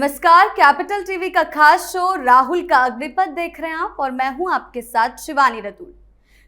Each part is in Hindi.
नमस्कार, कैपिटल टीवी का खास शो राहुल का अग्निपथ देख रहे हैं आप और मैं हूं आपके साथ शिवानी रतूल।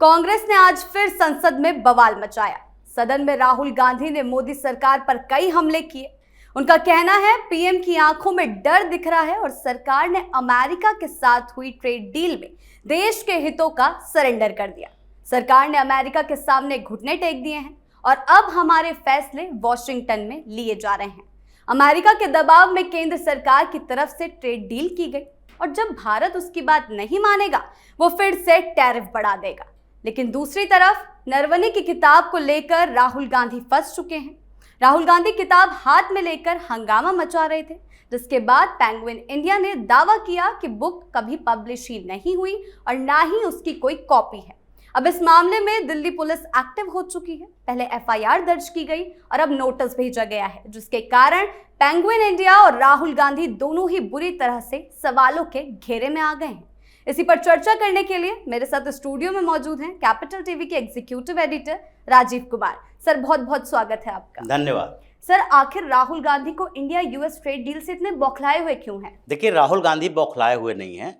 कांग्रेस ने आज फिर संसद में बवाल मचाया। सदन में राहुल गांधी ने मोदी सरकार पर कई हमले किए। उनका कहना है पीएम की आंखों में डर दिख रहा है और सरकार ने अमेरिका के साथ हुई ट्रेड डील में देश के हितों का सरेंडर कर दिया। सरकार ने अमेरिका के सामने घुटने टेक दिए हैं और अब हमारे फैसले वॉशिंगटन में लिए जा रहे हैं। अमेरिका के दबाव में केंद्र सरकार की तरफ से ट्रेड डील की गई और जब भारत उसकी बात नहीं मानेगा वो फिर से टैरिफ बढ़ा देगा। लेकिन दूसरी तरफ नरवणे की किताब को लेकर राहुल गांधी फंस चुके हैं। राहुल गांधी किताब हाथ में लेकर हंगामा मचा रहे थे, जिसके बाद पेंगुइन इंडिया ने दावा किया कि बुक कभी पब्लिश ही नहीं हुई और ना ही उसकी कोई कॉपी है। अब इस मामले में दिल्ली पुलिस एक्टिव हो चुकी है। पहले एफआईआर दर्ज की गई और अब नोटिस भेजा गया है, जिसके कारण पेंगुइन इंडिया और राहुल गांधी दोनों ही बुरी तरह से सवालों के घेरे में आ गए हैं। इसी पर चर्चा करने के लिए मेरे साथ स्टूडियो में मौजूद हैं कैपिटल टीवी के executive editor Rajiv Kumar. Sir, बहुत बहुत स्वागत है आपका। धन्यवाद। सर, आखिर राहुल गांधी को इंडिया यूएस ट्रेड डील से इतने बौखलाए हुए क्यों हैं? देखिए, राहुल गांधी बौखलाए हुए नहीं हैं,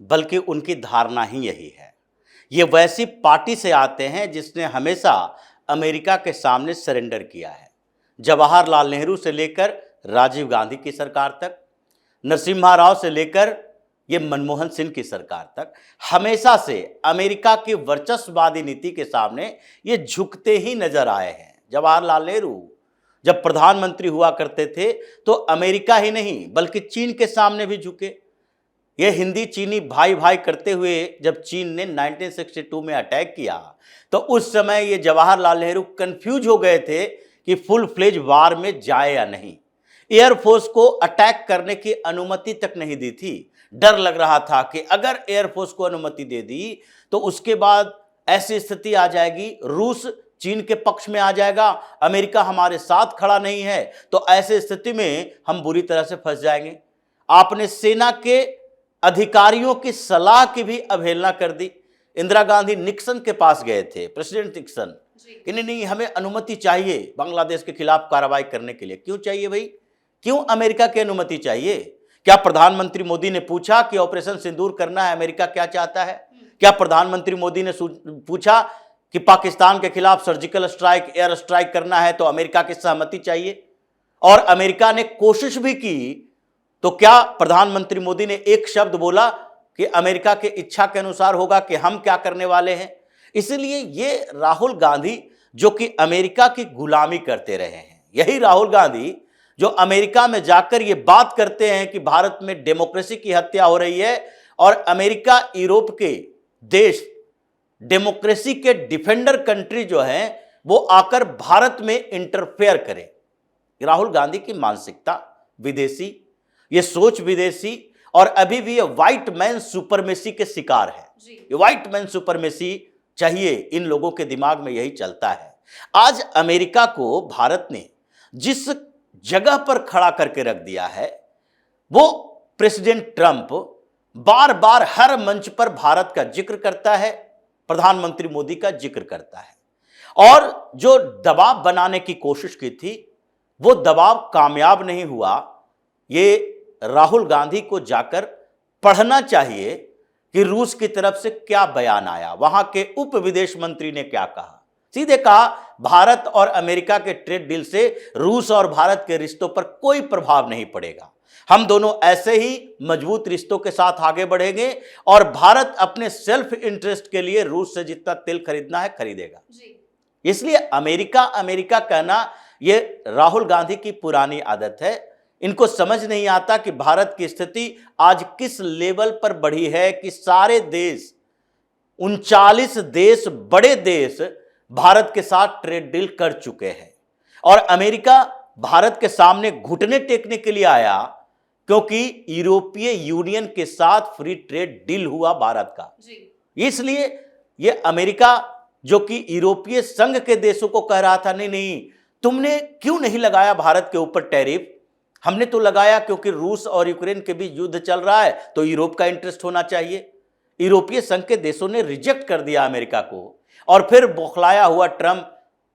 बल्कि उनकी धारणा ही यही है। ये वैसी पार्टी से आते हैं जिसने हमेशा अमेरिका के सामने सरेंडर किया है। जवाहरलाल नेहरू से लेकर राजीव गांधी की सरकार तक, नरसिम्हा राव से लेकर ये मनमोहन सिंह की सरकार तक, हमेशा से अमेरिका की वर्चस्ववादी नीति के सामने ये झुकते ही नजर आए हैं। जवाहरलाल नेहरू जब प्रधानमंत्री हुआ करते थे तो अमेरिका ही नहीं बल्कि चीन के सामने भी झुके। ये हिंदी चीनी भाई भाई करते हुए जब चीन ने 1962 में अटैक किया तो उस समय ये जवाहरलाल नेहरू कंफ्यूज हो गए थे कि फुल फ्लेज वार में जाए या नहीं। एयरफोर्स को अटैक करने की अनुमति तक नहीं दी थी। डर लग रहा था कि अगर एयरफोर्स को अनुमति दे दी तो उसके बाद ऐसी स्थिति आ जाएगी, रूस चीन के पक्ष में आ जाएगा, अमेरिका हमारे साथ खड़ा नहीं है, तो ऐसी स्थिति में हम बुरी तरह से फंस जाएंगे। आपने सेना के अधिकारियों की सलाह की भी अवहेलना कर दी। इंदिरा गांधी निक्सन के पास गए थे, प्रेसिडेंट निक्सन, कि नहीं हमें अनुमति चाहिए बांग्लादेश के खिलाफ कार्रवाई करने के लिए। क्यों चाहिए भाई? क्यों अमेरिका की अनुमति चाहिए? क्या प्रधानमंत्री मोदी ने पूछा कि ऑपरेशन सिंदूर करना है, अमेरिका क्या चाहता है? क्या प्रधानमंत्री मोदी ने पूछा कि पाकिस्तान के खिलाफ सर्जिकल स्ट्राइक, एयर स्ट्राइक करना है तो अमेरिका की सहमति चाहिए? और अमेरिका ने कोशिश भी की तो क्या प्रधानमंत्री मोदी ने एक शब्द बोला कि अमेरिका के इच्छा के अनुसार होगा कि हम क्या करने वाले हैं? इसलिए ये राहुल गांधी जो कि अमेरिका की गुलामी करते रहे हैं, यही राहुल गांधी जो अमेरिका में जाकर ये बात करते हैं कि भारत में डेमोक्रेसी की हत्या हो रही है और अमेरिका यूरोप के देश डेमोक्रेसी के डिफेंडर कंट्री जो हैं वो आकर भारत में इंटरफेयर करे। राहुल गांधी की मानसिकता विदेशी, ये सोच विदेशी और अभी भी ये व्हाइट मैन सुपरमेसी के शिकार है। ये व्हाइट मैन सुपरमेसी चाहिए, इन लोगों के दिमाग में यही चलता है। आज अमेरिका को भारत ने जिस जगह पर खड़ा करके रख दिया है, वो प्रेसिडेंट ट्रंप बार बार हर मंच पर भारत का जिक्र करता है, प्रधानमंत्री मोदी का जिक्र करता है और जो दबाव बनाने की कोशिश की थी वो दबाव कामयाब नहीं हुआ। ये राहुल गांधी को जाकर पढ़ना चाहिए कि रूस की तरफ से क्या बयान आया, वहां के उप विदेश मंत्री ने क्या कहा। सीधे कहा भारत और अमेरिका के ट्रेड डील से रूस और भारत के रिश्तों पर कोई प्रभाव नहीं पड़ेगा। हम दोनों ऐसे ही मजबूत रिश्तों के साथ आगे बढ़ेंगे और भारत अपने सेल्फ इंटरेस्ट के लिए रूस से जितना तेल खरीदना है खरीदेगा। इसलिए अमेरिका कहना ये राहुल गांधी की पुरानी आदत है। इनको समझ नहीं आता कि भारत की स्थिति आज किस लेवल पर बढ़ी है कि सारे देश, 39 देश, बड़े देश भारत के साथ ट्रेड डील कर चुके हैं और अमेरिका भारत के सामने घुटने टेकने के लिए आया क्योंकि यूरोपीय यूनियन के साथ फ्री ट्रेड डील हुआ भारत का। इसलिए ये अमेरिका जो कि यूरोपीय संघ के देशों को कह रहा था नहीं नहीं तुमने क्यों नहीं लगाया भारत के ऊपर टैरिफ? हमने तो लगाया क्योंकि रूस और यूक्रेन के बीच युद्ध चल रहा है तो यूरोप का इंटरेस्ट होना चाहिए। यूरोपीय संघ के देशों ने रिजेक्ट कर दिया अमेरिका को और फिर बौखलाया हुआ ट्रंप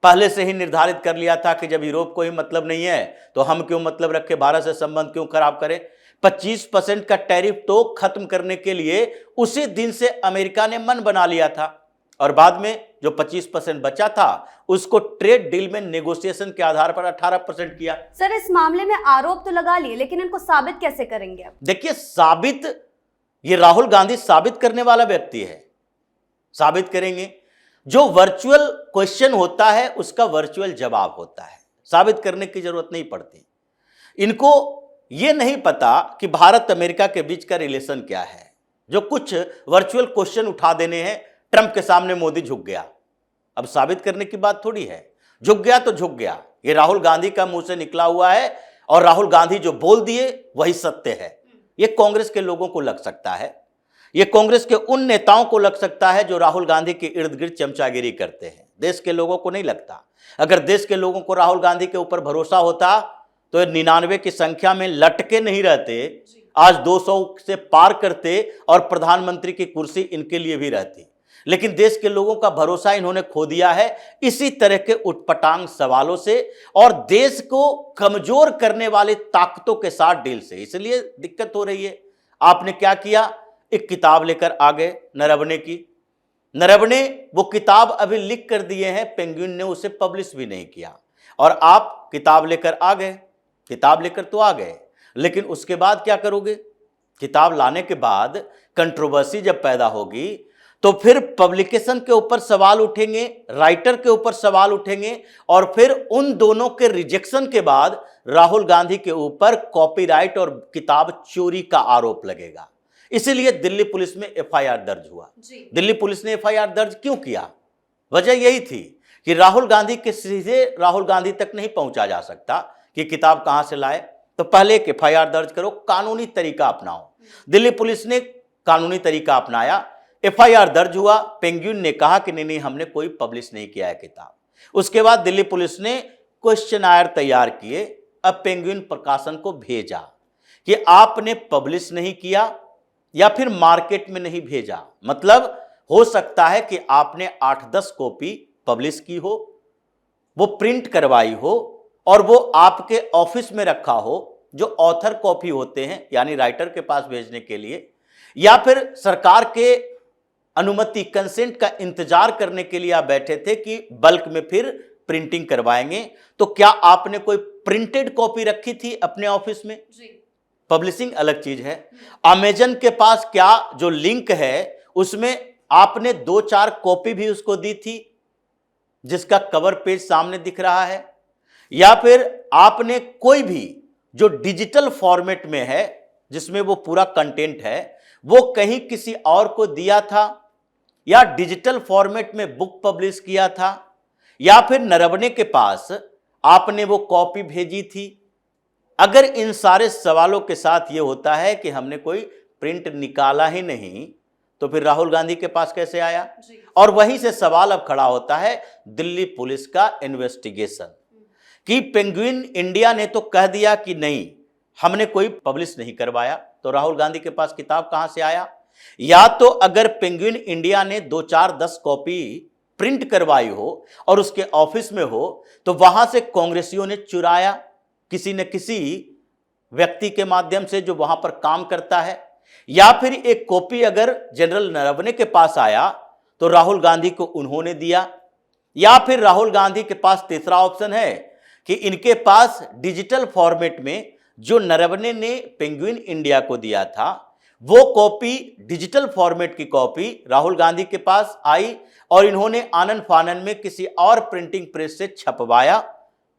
पहले से ही निर्धारित कर लिया था कि जब यूरोप को ही मतलब नहीं है तो हम क्यों मतलब रखे, भारत से संबंध क्यों खराब करें। 25% का टैरिफ तो खत्म करने के लिए उसी दिन से अमेरिका ने मन बना लिया था, और बाद में जो 25% बचा था उसको ट्रेड डील में नेगोशिएशन के आधार पर 18% किया। सर, इस मामले में आरोप तो लगा लिए, लेकिन इनको साबित कैसे करेंगे आप? देखिए, साबित, ये राहुल गांधी साबित करने वाला व्यक्ति है, साबित करेंगे। जो वर्चुअल क्वेश्चन होता है उसका वर्चुअल जवाब होता है, साबित करने की जरूरत नहीं पड़ती। इनको यह नहीं पता कि भारत अमेरिका के बीच का रिलेशन क्या है। जो कुछ वर्चुअल क्वेश्चन उठा देने हैं, ट्रंप के सामने मोदी झुक गया, अब साबित करने की बात थोड़ी है, झुक गया तो झुक गया। ये राहुल गांधी का मुंह से निकला हुआ है, और राहुल गांधी जो बोल दिए वही सत्य है। ये कांग्रेस के लोगों को लग सकता है, ये कांग्रेस के उन नेताओं को लग सकता है जो राहुल गांधी के इर्द गिर्द चमचागिरी करते हैं, देश के लोगों को नहीं लगता। अगर देश के लोगों को राहुल गांधी के ऊपर भरोसा होता तो 99 की संख्या में लटके नहीं रहते, आज 200 से पार करते और प्रधानमंत्री की कुर्सी इनके लिए भी रहती। लेकिन देश के लोगों का भरोसा इन्होंने खो दिया है इसी तरह के उटपटांग सवालों से और देश को कमजोर करने वाले ताकतों के साथ डील से, इसलिए दिक्कत हो रही है। आपने क्या किया, एक किताब लेकर आ गए नरवणे की। नरवणे वो किताब अभी लिख कर दिए हैं, पेंगुइन ने उसे पब्लिश भी नहीं किया, और आप किताब लेकर आ गए। किताब लेकर तो आ गए, लेकिन उसके बाद क्या करोगे? किताब लाने के बाद कंट्रोवर्सी जब पैदा होगी तो फिर पब्लिकेशन के ऊपर सवाल उठेंगे, राइटर के ऊपर सवाल उठेंगे, और फिर उन दोनों के रिजेक्शन के बाद राहुल गांधी के ऊपर कॉपीराइट और किताब चोरी का आरोप लगेगा। इसीलिए दिल्ली पुलिस में एफआईआर दर्ज हुआ। दिल्ली पुलिस ने एफआईआर दर्ज क्यों किया? वजह यही थी कि राहुल गांधी के सीधे राहुल गांधी तक नहीं पहुंचा जा सकता कि किताब कहां से लाए, तो पहले एक एफआईआर दर्ज करो, कानूनी तरीका अपनाओ। दिल्ली पुलिस ने कानूनी तरीका अपनाया, एफआईआर दर्ज हुआ। पेंगुइन ने कहा कि नहीं, हमने कोई पब्लिश नहीं किया है किताब। उसके बाद दिल्ली पुलिस ने क्वेश्चनायर तैयार किए, अब पेंगुइन प्रकाशन को भेजा कि आपने पब्लिश नहीं किया या फिर मार्केट में नहीं भेजा। मतलब हो सकता है कि आपने 8-10 कॉपी पब्लिश की हो, वो प्रिंट करवाई हो और वो आपके ऑफिस में रखा हो, जो ऑथर कॉपी होते हैं यानी राइटर के पास भेजने के लिए, या फिर सरकार के अनुमति कंसेंट का इंतजार करने के लिए आप बैठे थे कि बल्क में फिर प्रिंटिंग करवाएंगे। तो क्या आपने कोई प्रिंटेड कॉपी रखी थी अपने ऑफिस में? पब्लिशिंग अलग चीज है। अमेजन के पास क्या जो लिंक है उसमें आपने 2-4 कॉपी भी उसको दी थी जिसका कवर पेज सामने दिख रहा है, या फिर आपने कोई भी जो डिजिटल फॉर्मेट में है जिसमें वो पूरा कंटेंट है वो कहीं किसी और को दिया था, या डिजिटल फॉर्मेट में बुक पब्लिश किया था, या फिर नरवणे के पास आपने वो कॉपी भेजी थी? अगर इन सारे सवालों के साथ ये होता है कि हमने कोई प्रिंट निकाला ही नहीं, तो फिर राहुल गांधी के पास कैसे आया? और वहीं से सवाल अब खड़ा होता है दिल्ली पुलिस का इन्वेस्टिगेशन कि पेंगुइन इंडिया ने तो कह दिया कि नहीं हमने कोई पब्लिश नहीं करवाया, तो राहुल गांधी के पास किताब कहां से आया? या तो अगर पेंगुइन इंडिया ने 2-4-10 कॉपी प्रिंट करवाई हो और उसके ऑफिस में हो तो वहां से कांग्रेसियों ने चुराया किसी न किसी व्यक्ति के माध्यम से जो वहां पर काम करता है, या फिर एक कॉपी अगर जनरल नरवणे के पास आया तो राहुल गांधी को उन्होंने दिया, या फिर राहुल गांधी के पास तीसरा ऑप्शन है कि इनके पास डिजिटल फॉर्मेट में जो नरवणे ने पेंगुइन इंडिया को दिया था वो कॉपी, डिजिटल फॉर्मेट की कॉपी राहुल गांधी के पास आई और इन्होंने आनन फानन में किसी और प्रिंटिंग प्रेस से छपवाया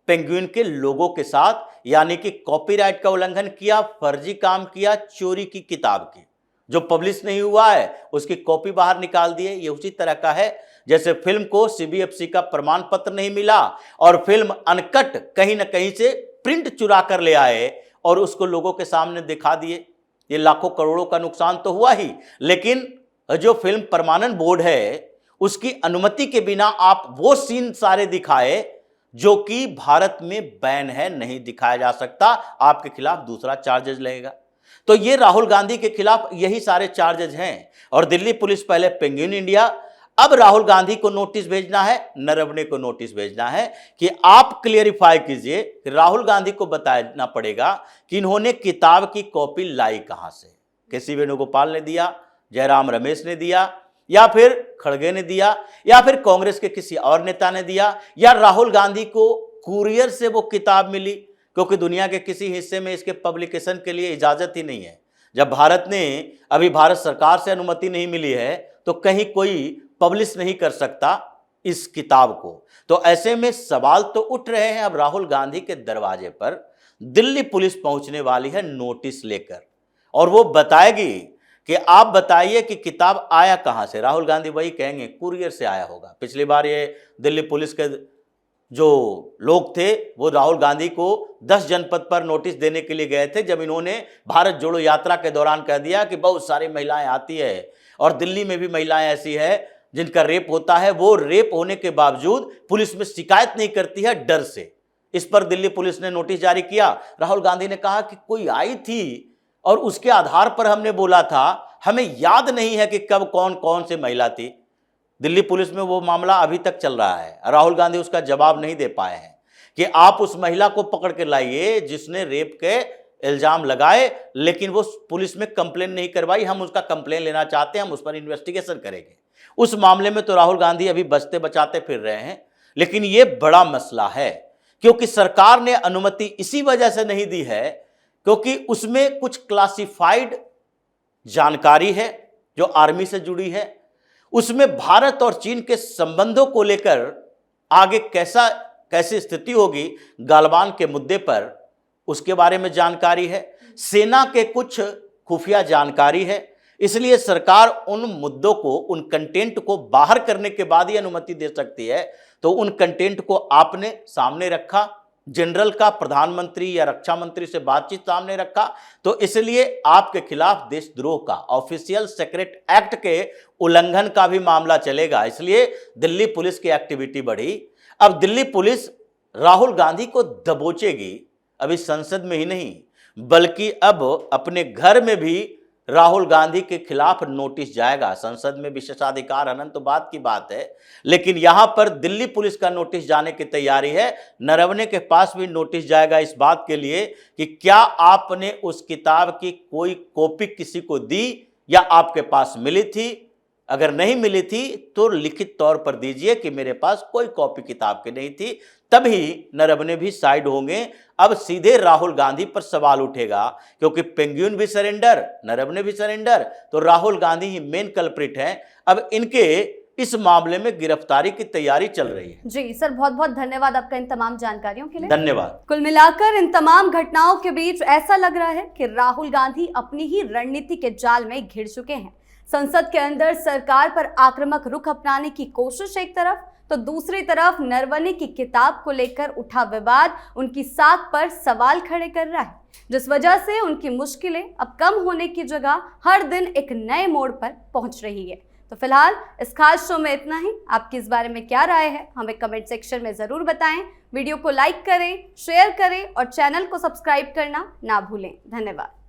पेंगुइन के लोगों के साथ, यानी कि कॉपीराइट का उल्लंघन किया, फर्जी काम किया, चोरी की किताब की, जो पब्लिश नहीं हुआ है उसकी कॉपी बाहर निकाल दिए। ये उसी तरह का है जैसे फिल्म को सीबीएफसी का प्रमाण पत्र नहीं मिला और फिल्म अनकट कहीं ना कहीं से प्रिंट चुरा कर ले आए और उसको लोगों के सामने दिखा दिए। ये लाखों करोड़ों का नुकसान तो हुआ ही, लेकिन जो फिल्म प्रमाणन बोर्ड है उसकी अनुमति के बिना आप वो सीन सारे दिखाए जो कि भारत में बैन है, नहीं दिखाया जा सकता, आपके खिलाफ दूसरा चार्जेस लगेगा। तो ये राहुल गांधी के खिलाफ यही सारे चार्जेस हैं और दिल्ली पुलिस पहले पेंगुइन इंडिया, अब राहुल गांधी को नोटिस भेजना है, नरवणे को नोटिस भेजना है कि आप क्लियरिफाई कीजिए। राहुल गांधी को बताना पड़ेगा कि इन्होंने किताब की कॉपी लाई कहां से। केसी वेणुगोपाल ने दिया, जयराम रमेश ने दिया, या फिर खड़गे ने दिया, या फिर कांग्रेस के किसी और नेता ने दिया, या राहुल गांधी को कुरियर से वो किताब मिली, क्योंकि दुनिया के किसी हिस्से में इसके पब्लिकेशन के लिए इजाजत ही नहीं है। जब भारत सरकार से अनुमति नहीं मिली है तो कहीं कोई पब्लिश नहीं कर सकता इस किताब को। तो ऐसे में सवाल तो उठ रहे हैं। अब राहुल गांधी के दरवाजे पर दिल्ली पुलिस पहुंचने वाली है नोटिस लेकर, और वो बताएगी कि आप बताइए कि किताब आया कहां से। राहुल गांधी वही कहेंगे कुरियर से आया होगा। पिछली बार ये दिल्ली पुलिस के जो लोग थे वो राहुल गांधी को 10 जनपद पर नोटिस देने के लिए गए थे, जब इन्होंने भारत जोड़ो यात्रा के दौरान कह दिया कि बहुत सारी महिलाएं आती है और दिल्ली में भी महिलाएं ऐसी है जिनका रेप होता है, वो रेप होने के बावजूद पुलिस में शिकायत नहीं करती है डर से। इस पर दिल्ली पुलिस ने नोटिस जारी किया। राहुल गांधी ने कहा कि कोई आई थी और उसके आधार पर हमने बोला था, हमें याद नहीं है कि कब कौन कौन से महिला थी। दिल्ली पुलिस में वो मामला अभी तक चल रहा है। राहुल गांधी उसका जवाब नहीं दे पाए हैं कि आप उस महिला को पकड़ के लाइए जिसने रेप के इल्जाम लगाए, लेकिन वो पुलिस में कंप्लेन नहीं करवाई। हम उसका कंप्लेन लेना चाहते हैं, हम उस पर इन्वेस्टिगेशन करेंगे। उस मामले में तो राहुल गांधी अभी बचते बचाते फिर रहे हैं। लेकिन ये बड़ा मसला है, क्योंकि सरकार ने अनुमति इसी वजह से नहीं दी है क्योंकि उसमें कुछ क्लासिफाइड जानकारी है जो आर्मी से जुड़ी है। उसमें भारत और चीन के संबंधों को लेकर आगे कैसी स्थिति होगी गालवान के मुद्दे पर, उसके बारे में जानकारी है। सेना के कुछ खुफिया जानकारी है। इसलिए सरकार उन मुद्दों को, उन कंटेंट को बाहर करने के बाद ही अनुमति दे सकती है। तो उन कंटेंट को आपने सामने रखा, जनरल का प्रधानमंत्री या रक्षा मंत्री से बातचीत सामने रखा, तो इसलिए आपके खिलाफ देशद्रोह का, ऑफिशियल सीक्रेट एक्ट के उल्लंघन का भी मामला चलेगा। इसलिए दिल्ली पुलिस की एक्टिविटी बढ़ी। अब दिल्ली पुलिस राहुल गांधी को दबोचेगी, अभी संसद में ही नहीं बल्कि अब अपने घर में भी राहुल गांधी के खिलाफ नोटिस जाएगा। संसद में विशेषाधिकार हनन तो बात की बात है, लेकिन यहां पर दिल्ली पुलिस का नोटिस जाने की तैयारी है। नरवणे के पास भी नोटिस जाएगा इस बात के लिए कि क्या आपने उस किताब की कोई कॉपी किसी को दी या आपके पास मिली थी। अगर नहीं मिली थी तो लिखित तौर पर दीजिए कि मेरे पास कोई कॉपी किताब की नहीं थी, तभी नरवणे भी साइड होंगे। अब सीधे राहुल गांधी पर सवाल उठेगा, क्योंकि पेंगुइन भी सरेंडर, नरवणे भी सरेंडर, तो राहुल गांधी ही मेन कल्प्रिट हैं। अब इनके इस मामले में गिरफ्तारी की तैयारी चल रही है। जी सर, बहुत बहुत धन्यवाद आपका इन तमाम जानकारियों के लिए। धन्यवाद। कुल मिलाकर इन तमाम घटनाओं के बीच ऐसा लग रहा है कि राहुल गांधी अपनी ही रणनीति के जाल में घिर चुके हैं। संसद के अंदर सरकार पर आक्रामक रुख अपनाने की कोशिश एक तरफ, तो दूसरी तरफ नरवणे की किताब को लेकर उठा विवाद उनकी साख पर सवाल खड़े कर रहा है, जिस वजह से उनकी मुश्किलें अब कम होने की जगह हर दिन एक नए मोड़ पर पहुंच रही है। तो फिलहाल इस खास शो में इतना ही। आपकी इस बारे में क्या राय है हमें कमेंट सेक्शन में जरूर बताएं। वीडियो को लाइक करें, शेयर करें और चैनल को सब्सक्राइब करना ना भूलें। धन्यवाद।